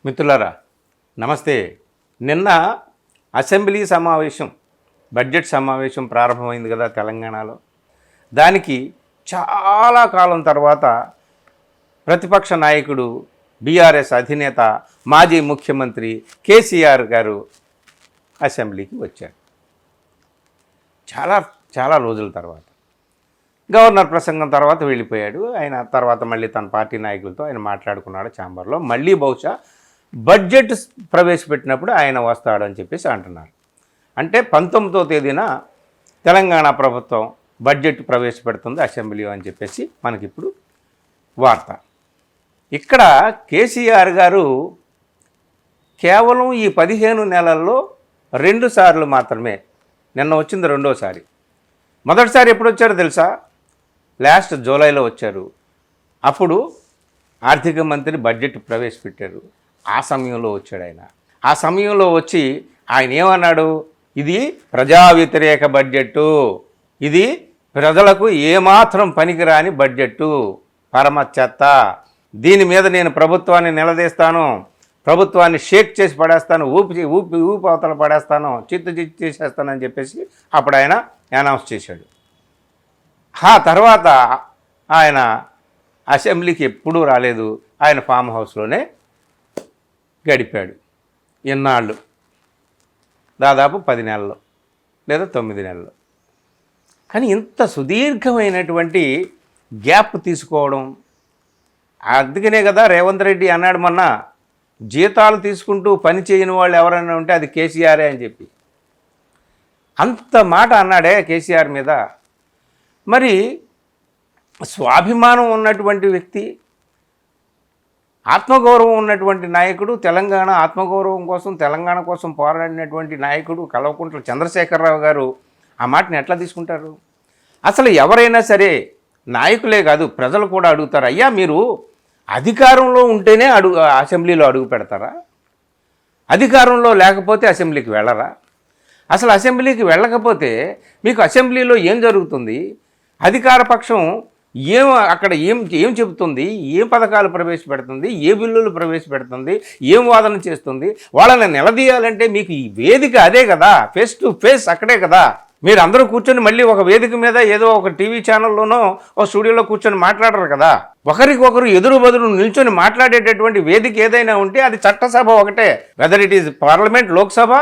మిత్రులారా నమస్తే. నిన్న అసెంబ్లీ సమావేశం, బడ్జెట్ సమావేశం ప్రారంభమైంది కదా తెలంగాణలో. దానికి చాలా కాలం తర్వాత ప్రతిపక్ష నాయకుడు, బీఆర్ఎస్ అధినేత, మాజీ ముఖ్యమంత్రి కేసీఆర్ గారు అసెంబ్లీకి వచ్చారు. చాలా చాలా రోజుల తర్వాత గవర్నర్ ప్రసంగం తర్వాత వెళ్ళిపోయాడు. ఆయన తర్వాత మళ్ళీ తన పార్టీ నాయకులతో ఆయన మాట్లాడుకున్నాడు ఛాంబర్లో. మళ్ళీ బహుశా బడ్జెట్ ప్రవేశపెట్టినప్పుడు ఆయన వస్తాడని చెప్పేసి అంటున్నారు. అంటే 19వ తేదీన తెలంగాణ ప్రభుత్వం బడ్జెట్ ప్రవేశపెడుతుంది అసెంబ్లీ అని చెప్పేసి మనకిప్పుడు వార్త. ఇక్కడ కేసీఆర్ గారు కేవలం ఈ 15 నెలల్లో 2 సార్లు మాత్రమే, నిన్న వచ్చింది రెండోసారి. మొదటిసారి ఎప్పుడు వచ్చారో తెలుసా? లాస్ట్ జూలైలో వచ్చారు. అప్పుడు ఆర్థిక మంత్రి బడ్జెట్ ప్రవేశపెట్టారు. ఆ సమయంలో వచ్చాడు ఆయన. ఆ సమయంలో వచ్చి ఆయన ఏమన్నాడు? ఇది ప్రజా వ్యతిరేక బడ్జెట్టు, ఇది ప్రజలకు ఏమాత్రం పనికిరాని బడ్జెట్టు, పరమ చెత్త, దీని మీద నేను ప్రభుత్వాన్ని నిలదీస్తాను, ప్రభుత్వాన్ని షేక్ చేసి పడేస్తాను, ఊపి ఊపి ఊపి అవతల పడేస్తాను, చిత్తు చేసేస్తానని చెప్పేసి అప్పుడు ఆయన అనౌన్స్ చేశాడు. ఆ తర్వాత ఆయన అసెంబ్లీకి ఎప్పుడూ రాలేదు. ఆయన ఫామ్ హౌస్లోనే గడిపాడు ఎన్నాళ్ళు, దాదాపు 10 నెలలు లేదా 9 నెలలు. కానీ ఇంత సుదీర్ఘమైనటువంటి గ్యాప్ తీసుకోవడం, అందుకనే కదా రేవంత్ రెడ్డి అన్నాడు మొన్న, జీతాలు తీసుకుంటూ పని చేయని వాళ్ళు ఎవరైనా ఉంటే అది కేసీఆరే అని చెప్పి. అంత మాట అన్నాడే కేసీఆర్ మీద. మరి స్వాభిమానం ఉన్నటువంటి వ్యక్తి, ఆత్మగౌరవం ఉన్నటువంటి నాయకుడు, తెలంగాణ ఆత్మగౌరవం కోసం, తెలంగాణ కోసం పోరాడినటువంటి నాయకుడు కల్వకుంట్ల చంద్రశేఖరరావు గారు ఆ మాటని ఎట్లా తీసుకుంటారు? అసలు ఎవరైనా సరే, నాయకులే కాదు ప్రజలు కూడా అడుగుతారు, అయ్యా మీరు అధికారంలో ఉంటేనే అసెంబ్లీలో అడుగు పెడతారా? అధికారంలో లేకపోతే అసెంబ్లీకి వెళ్ళరా? అసలు అసెంబ్లీకి వెళ్ళకపోతే మీకు అసెంబ్లీలో ఏం జరుగుతుంది? అధికార పక్షం అక్కడ ఏం చెబుతుంది, ఏం పథకాలు ప్రవేశపెడుతుంది, ఏ బిల్లులు ప్రవేశపెడుతుంది, ఏం వాదన చేస్తుంది? వాళ్ళని నిలదీయాలంటే మీకు ఈ వేదిక అదే కదా, ఫేస్ టు ఫేస్ అక్కడే కదా. మీరు అందరూ కూర్చొని మళ్ళీ ఒక వేదిక మీద ఏదో ఒక టీవీ ఛానల్లోనో ఒక స్టూడియోలో కూర్చొని మాట్లాడరు కదా. ఒకరికొకరు ఎదురు బదులు నిల్చొని మాట్లాడేటటువంటి వేదిక ఏదైనా ఉంటే అది చట్టసభ ఒకటే, whether it is parliament, Lok Sabha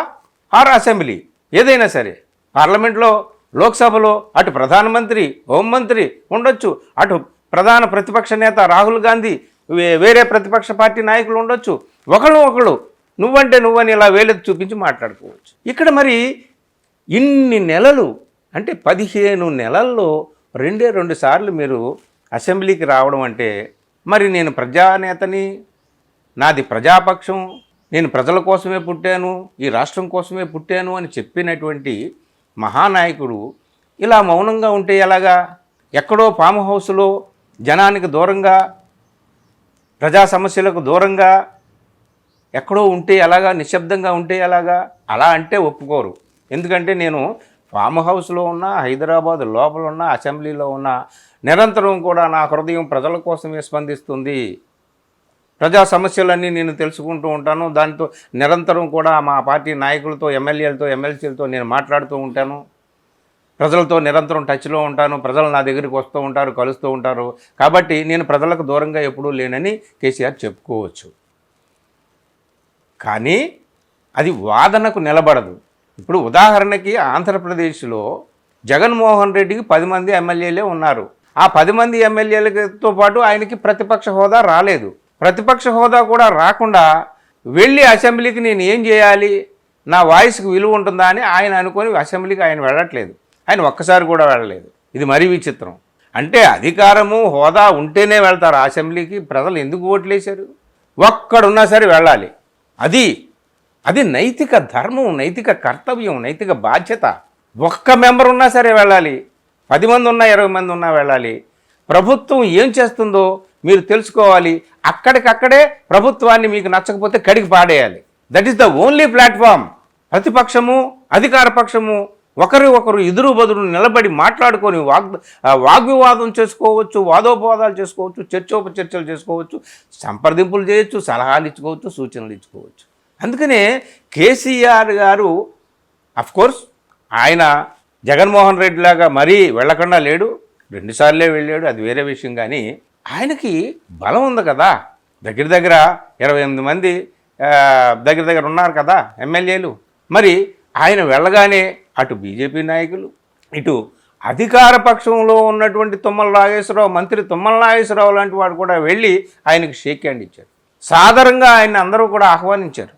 are assembly, ఏదైనా సరే. పార్లమెంట్లో, లోక్సభలో అటు ప్రధానమంత్రి, హోంమంత్రి ఉండొచ్చు, అటు ప్రధాన ప్రతిపక్ష నేత రాహుల్ గాంధీ, వేరే ప్రతిపక్ష పార్టీ నాయకులు ఉండొచ్చు. ఒకళ్ళు నువ్వంటే నువ్వని ఇలా వేలెత్తి చూపించి మాట్లాడుకోవచ్చు. ఇక్కడ మరి ఇన్ని నెలలు అంటే 15 నెలల్లో 2 సార్లు మీరు అసెంబ్లీకి రావడం అంటే, మరి నేను ప్రజానేతని, నాది ప్రజాపక్షం, నేను ప్రజల కోసమే పుట్టాను, ఈ రాష్ట్రం కోసమే పుట్టాను అని చెప్పినటువంటి మహానాయకుడు ఇలా మౌనంగా ఉంటే ఎలాగా? ఎక్కడో ఫామ్ హౌస్లో జనానికి దూరంగా, ప్రజా సమస్యలకు దూరంగా ఎక్కడో ఉంటే ఎలాగా? నిశ్శబ్దంగా ఉంటే ఎలాగా? అలా అంటే ఒప్పుకోరు. ఎందుకంటే నేను ఫామ్ హౌస్లో ఉన్నా, హైదరాబాద్ లోపల ఉన్న, అసెంబ్లీలో ఉన్న, నిరంతరం కూడా నా హృదయం ప్రజల కోసమే స్పందిస్తుంది. ప్రజా సమస్యలన్నీ నేను తెలుసుకుంటూ ఉంటాను. దాంతో నిరంతరం కూడా మా పార్టీ నాయకులతో, ఎమ్మెల్యేలతో, ఎమ్మెల్సీలతో నేను మాట్లాడుతూ ఉంటాను. ప్రజలతో నిరంతరం టచ్లో ఉంటాను. ప్రజలు నా దగ్గరికి వస్తూ ఉంటారు, కలుస్తూ ఉంటారు. కాబట్టి నేను ప్రజలకు దూరంగా ఎప్పుడూ లేనని కేసీఆర్ చెప్పుకోవచ్చు. కానీ అది వాదనకు నిలబడదు. ఇప్పుడు ఉదాహరణకి ఆంధ్రప్రదేశ్లో జగన్మోహన్ రెడ్డికి 10 మంది ఎమ్మెల్యేలే ఉన్నారు. ఆ 10 మంది ఎమ్మెల్యేలతో పాటు ఆయనకి ప్రతిపక్ష హోదా రాలేదు. ప్రతిపక్ష హోదా కూడా రాకుండా వెళ్ళి అసెంబ్లీకి నేను ఏం చేయాలి, నా వాయిస్కి విలువ ఉంటుందా అని ఆయన అనుకొని అసెంబ్లీకి ఆయన వెళ్ళట్లేదు. ఆయన ఒక్కసారి కూడా వెళ్ళలేదు. ఇది మరీ విచిత్రం. అంటే అధికారము, హోదా ఉంటేనే వెళ్తారు అసెంబ్లీకి. ప్రజలు ఎందుకు ఓట్లేశారు? ఒక్కడున్నా సరే వెళ్ళాలి. అది నైతిక ధర్మం, నైతిక కర్తవ్యం, నైతిక బాధ్యత. ఒక్క మెంబర్ ఉన్నా సరే వెళ్ళాలి. 10 మంది ఉన్నా, 20 మంది ఉన్నా వెళ్ళాలి. ప్రభుత్వం ఏం చేస్తుందో మీరు తెలుసుకోవాలి. అక్కడికక్కడే ప్రభుత్వాన్ని మీకు నచ్చకపోతే కడిగి పాడేయాలి. That is the only platform. ప్రతిపక్షము, అధికార పక్షము ఒకరు ఒకరు ఎదురు బదురు నిలబడి మాట్లాడుకొని వాగ్వివాదం చేసుకోవచ్చు, వాదోపవాదాలు చేసుకోవచ్చు, చర్చోపచర్చలు చేసుకోవచ్చు, సంప్రదింపులు చేయొచ్చు, సలహాలు ఇచ్చుకోవచ్చు, సూచనలు ఇచ్చుకోవచ్చు. అందుకనే కేసీఆర్ గారు అఫ్కోర్స్ ఆయన జగన్మోహన్ రెడ్డి లాగా మరీ వెళ్ళకుండా లేడు, 2 సార్లే వెళ్ళాడు, అది వేరే విషయం. కానీ ఆయనకి బలం ఉంది కదా, దగ్గర దగ్గర 28 మంది దగ్గర ఉన్నారు కదా ఎమ్మెల్యేలు. మరి ఆయన వెళ్ళగానే అటు బీజేపీ నాయకులు, ఇటు అధికార పక్షంలో ఉన్నటువంటి తుమ్మల నాగేశ్వరరావు, మంత్రి తుమ్మల నాగేశ్వరరావు లాంటి వాడు కూడా వెళ్ళి ఆయనకు షేక్ హ్యాండ్ ఇచ్చారు. సాదరంగా ఆయన అందరూ కూడా ఆహ్వానించారు.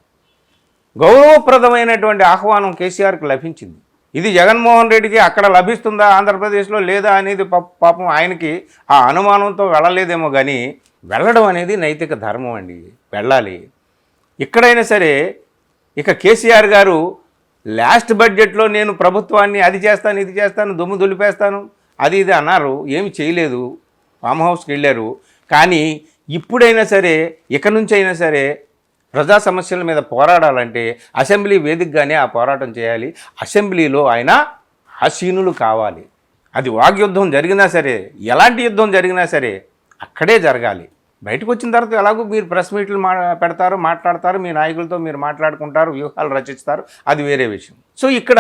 గౌరవప్రదమైనటువంటి ఆహ్వానం కేసీఆర్కి లభించింది. ఇది జగన్మోహన్ రెడ్డికి అక్కడ లభిస్తుందా, ఆంధ్రప్రదేశ్లో లేదా అనేది పాపం ఆయనకి ఆ అనుమానంతో వెళ్ళలేదేమో. కానీ వెళ్ళడం అనేది నైతిక ధర్మం అండి, వెళ్ళాలి. ఎక్కడైనా సరే ఇక కేసీఆర్ గారు లాస్ట్ బడ్జెట్లో నేను ప్రభుత్వాన్ని అది చేస్తాను, ఇది చేస్తాను, దుమ్ము దులిపేస్తాను, అది ఇది అన్నారు, ఏమి చేయలేదు, ఫామ్ హౌస్కి వెళ్ళారు. కానీ ఇప్పుడైనా సరే, ఇక నుంచి అయినా సరే ప్రజా సమస్యల మీద పోరాడాలంటే అసెంబ్లీ వేదికగానే ఆ పోరాటం చేయాలి. అసెంబ్లీలో ఆయన ఆసీనులు కావాలి. అది వాగ్యుద్ధం జరిగినా సరే, ఎలాంటి యుద్ధం జరిగినా సరే అక్కడే జరగాలి. బయటకు వచ్చిన తర్వాత ఎలాగో మీరు ప్రెస్ మీట్లు పెడతారు, మాట్లాడతారు, మీ నాయకులతో మీరు మాట్లాడుకుంటారు, వ్యూహాలు రచిస్తారు, అది వేరే విషయం. సో ఇక్కడ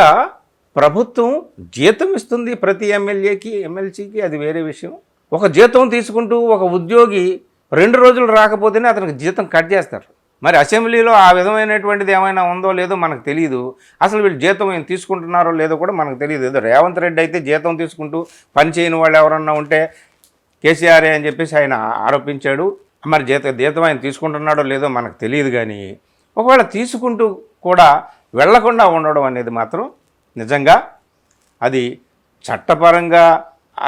ప్రభుత్వం జీతం ఇస్తుంది ప్రతి ఎమ్మెల్యేకి, ఎమ్మెల్సీకి, అది వేరే విషయం. ఒక జీతం తీసుకుంటూ ఒక ఉద్యోగి 2 రోజులు రాకపోతేనే అతనికి జీతం కట్ చేస్తారు. మరి అసెంబ్లీలో ఆ విధమైనటువంటిది ఏమైనా ఉందో లేదో మనకు తెలియదు. అసలు వీళ్ళు జీతం ఏం తీసుకుంటున్నారో లేదో కూడా మనకు తెలియదు. ఏదో రేవంత్ రెడ్డి అయితే జీతం తీసుకుంటూ పని చేయని వాళ్ళు ఎవరన్నా ఉంటే కేసీఆర్ అని చెప్పేసి ఆయన ఆరోపించాడు. మరి జీతం ఆయన తీసుకుంటున్నాడో లేదో మనకు తెలియదు. కానీ ఒకవేళ తీసుకుంటూ కూడా వెళ్లకుండా ఉండడం అనేది మాత్రం నిజంగా అది చట్టపరంగా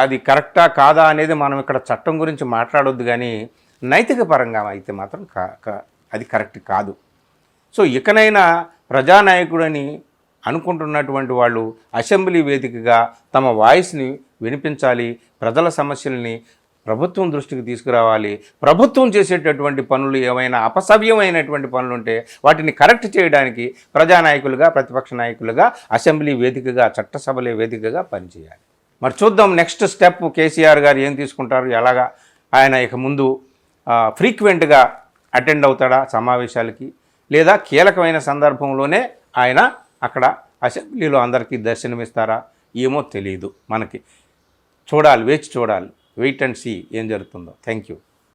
అది కరెక్టా కాదా అనేది మనం ఇక్కడ చట్టం గురించి మాట్లాడొద్దు. కానీ నైతిక పరంగా అయితే మాత్రం అది కరెక్ట్ కాదు. సో ఇకనైనా ప్రజానాయకుడని అనుకుంటున్నటువంటి వాళ్ళు అసెంబ్లీ వేదికగా తమ వాయిస్ని వినిపించాలి. ప్రజల సమస్యల్ని ప్రభుత్వం దృష్టికి తీసుకురావాలి. ప్రభుత్వం చేసేటటువంటి పనులు ఏమైనా అపసవ్యమైనటువంటి పనులు ఉంటే వాటిని కరెక్ట్ చేయడానికి ప్రజానాయకులుగా, ప్రతిపక్ష నాయకులుగా అసెంబ్లీ వేదికగా, చట్టసభలే వేదికగా పనిచేయాలి. మరి చూద్దాం నెక్స్ట్ స్టెప్ కేసీఆర్ గారు ఏం తీసుకుంటారు, ఎలాగా ఆయన ఇక ముందు ఫ్రీక్వెంట్గా అటెండ్ అవుతాడా సమావేశాలకి, లేదా కీలకమైన సందర్భంలోనే ఆయన అక్కడ అసెంబ్లీలో అందరికీ దర్శనమిస్తారా ఏమో తెలియదు. మనకి చూడాలి, వేచి చూడాలి. వెయిట్ అండ్ సీ ఏం జరుగుతుందో. Thank you.